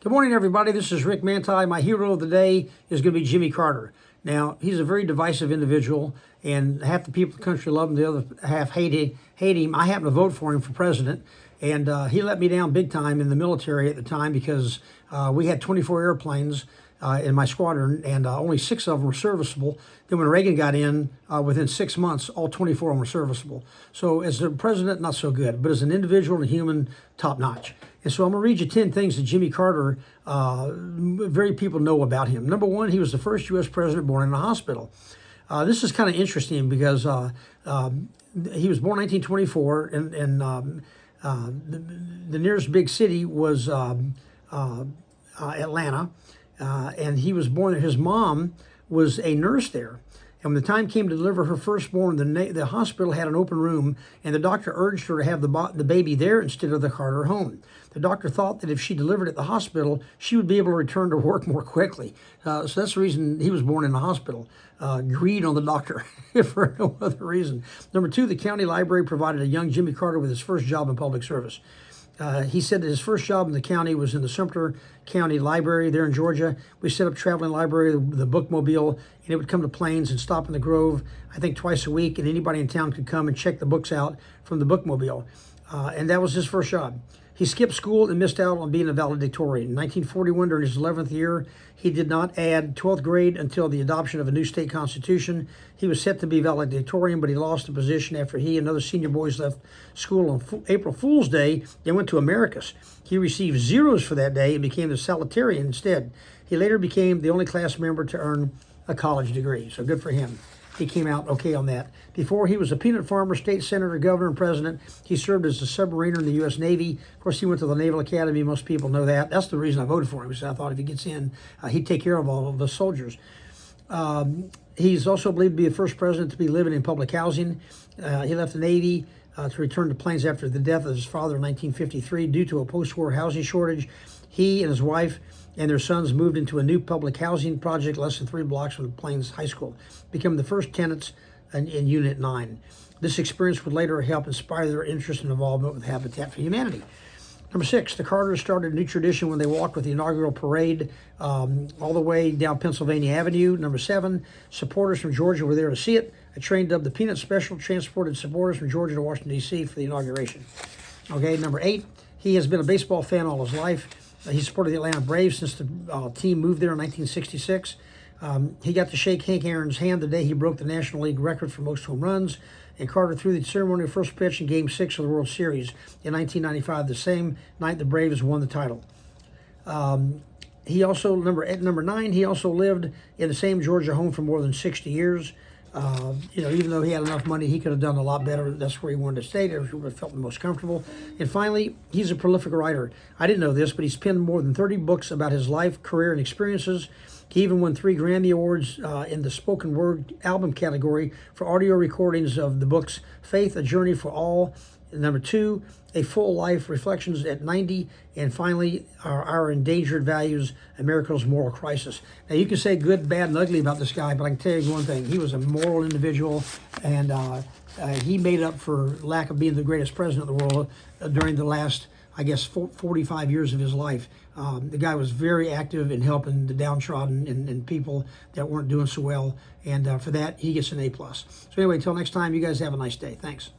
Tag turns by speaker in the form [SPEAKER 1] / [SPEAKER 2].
[SPEAKER 1] Good morning, everybody. This is Rick Mantei. My hero of the day is going to be Jimmy Carter. Now, he's a very divisive individual, and half the people in the country love him, the other half hate him. I happen to vote for him for president, and he let me down big time in the military at the time because we had 24 airplanes in my squadron, and only 6 of them were serviceable. Then when Reagan got in, within 6 months, all 24 of them were serviceable. So as the president, not so good, but as an individual and a human, top notch. And so I'm going to read you 10 things that Jimmy Carter, very people know about him. Number one, he was the first U.S. president born in a hospital. This is kind of interesting because he was born in 1924, and the nearest big city was Atlanta. And he was born there. His mom was a nurse there. And when the time came to deliver her firstborn, the hospital had an open room, and the doctor urged her to have the baby there instead of the Carter home. The doctor thought that if she delivered at the hospital, she would be able to return to work more quickly. So that's the reason he was born in the hospital. Greed on the doctor for no other reason. Number two, the county library provided a young Jimmy Carter with his first job in public service. He said that his first job in the county was in the Sumter County Library there in Georgia. We set up traveling library, the bookmobile, and it would come to Plains and stop in the Grove, I think twice a week, and anybody in town could come and check the books out from the bookmobile. And that was his first job. He skipped school and missed out on being a valedictorian. In 1941, during his 11th year, he did not add 12th grade until the adoption of a new state constitution. He was set to be valedictorian, but he lost the position after he and other senior boys left school on April Fool's Day and went to Americus. He received zeros for that day and became the salutarian instead. He later became the only class member to earn a college degree, so good for him. He came out okay on that. Before he was a peanut farmer, state senator, governor, and president, he served as a submariner in the U.S. Navy. Of course, he went to the Naval Academy. Most people know that. That's the reason I voted for him, because I thought if he gets in, he'd take care of all of the soldiers. He's also believed to be the first president to be living in public housing. He left the Navy to return to Plains after the death of his father in 1953 due to a post-war housing shortage. He and his wife and their sons moved into a new public housing project less than 3 blocks from Plains High School, becoming the first tenants in Unit 9. This experience would later help inspire their interest and involvement with Habitat for Humanity. Number 6, the Carters started a new tradition when they walked with the inaugural parade all the way down Pennsylvania Avenue. Number 7, supporters from Georgia were there to see it. A train dubbed the Peanut Special transported supporters from Georgia to Washington, D.C. for the inauguration. Okay, number 8, he has been a baseball fan all his life. He supported the Atlanta Braves since the team moved there in 1966. He got to shake Hank Aaron's hand the day he broke the National League record for most home runs, and Carter threw the ceremonial first pitch in Game 6 of the World Series in 1995, the same night the Braves won the title. He also, number 9, he also lived in the same Georgia home for more than 60 years. Even though he had enough money, he could have done a lot better. That's where he wanted to stay. That's where he felt the most comfortable. And finally, he's a prolific writer. I didn't know this, but he's penned more than 30 books about his life, career, and experiences. He even won 3 Grammy Awards in the spoken word album category for audio recordings of the books Faith, A Journey for All, and number 2, A Full Life, Reflections at 90, and finally, Our Endangered Values, America's Moral Crisis. Now, you can say good, bad, and ugly about this guy, but I can tell you one thing. He was a moral individual, and he made up for lack of being the greatest president of the world during the last, 45 years of his life. The guy was very active in helping the downtrodden and people that weren't doing so well, and for that, he gets an A+. So anyway, until next time, you guys have a nice day. Thanks.